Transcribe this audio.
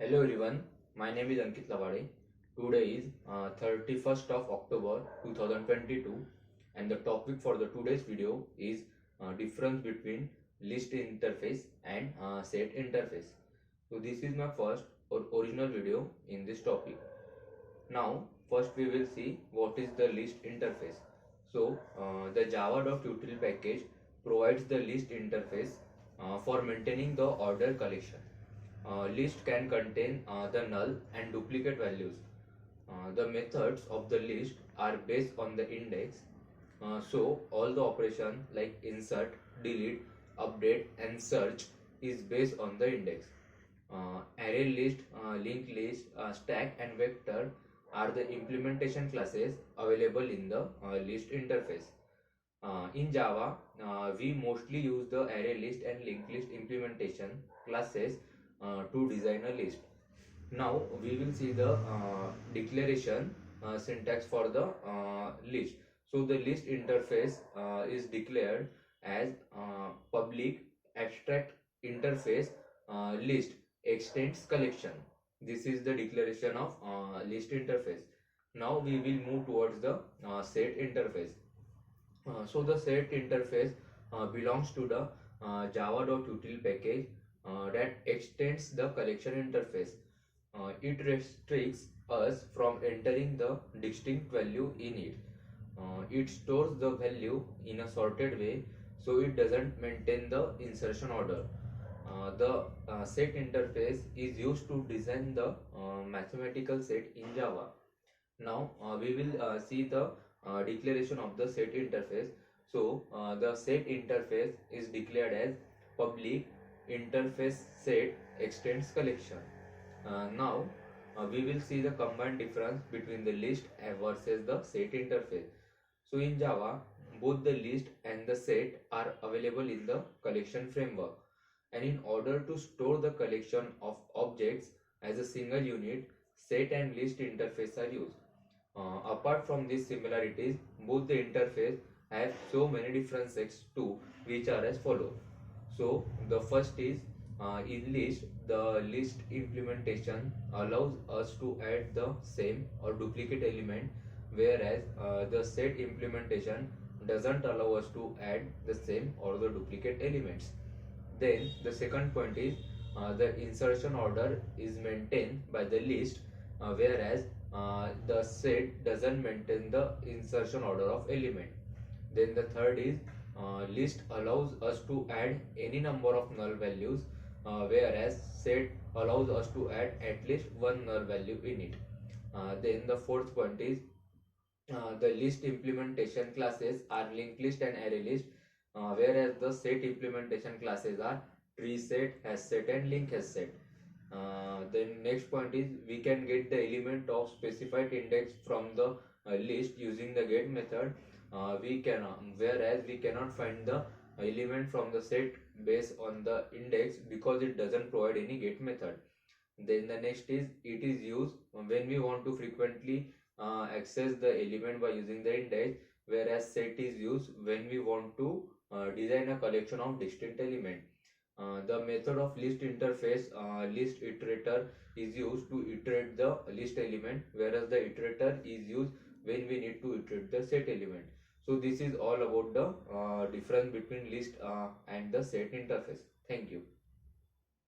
Hello everyone, my name is Ankit Lavade. Today is 31st of October 2022 and the topic for the today's video is difference between list interface and set interface. So this is my first or original video in this topic. Now first we will see what is the list interface. So the java.util package provides the list interface for maintaining the order collection. List can contain the null and duplicate values. The methods of the list are based on the index. So all the operation like insert, delete, update and search is based on the index. Array list, linked list, stack and vector are the implementation classes available in the list interface. In Java, we mostly use the array list and linked list implementation classes to design a list. Now we will see the declaration syntax for the list. So the list interface is declared as public abstract interface list extends collection. This is the declaration of list interface. Now we will move towards the set interface. So the set interface belongs to the java.util package that extends the collection interface. It restricts us from entering the distinct value in it. It stores the value in a sorted way, so it doesn't maintain the insertion order. The set interface is used to design the mathematical set in Java. Now we will see the declaration of the set interface. So the set interface is declared as public interface set extends collection. Now we will see the combined difference between the list versus the set interface. So in Java, both the list and the set are available in the collection framework. And in order to store the collection of objects as a single unit, set and list interface are used. Apart from these similarities, both the interface have so many differences too, which are as follow. So the first is in list, the list implementation allows us to add the same or duplicate element, whereas the set implementation doesn't allow us to add the same or the duplicate elements. Then the second point is the insertion order is maintained by the list, whereas the set doesn't maintain the insertion order of element. Then the third is list allows us to add any number of null values, whereas set allows us to add at least one null value in it. Then the fourth point is the list implementation classes are linked list and array list, whereas the set implementation classes are tree set, hash set and link hash set. Then next point is we can get the element of specified index from the list using the get method. Whereas we cannot find the element from the set based on the index because it doesn't provide any get method. Then the next is it is used when we want to frequently access the element by using the index, whereas set is used when we want to design a collection of distinct element. The method of list interface list iterator is used to iterate the list element, whereas the iterator is used when we need to iterate the set element. So this is all about the difference between list and the set interface. Thank you.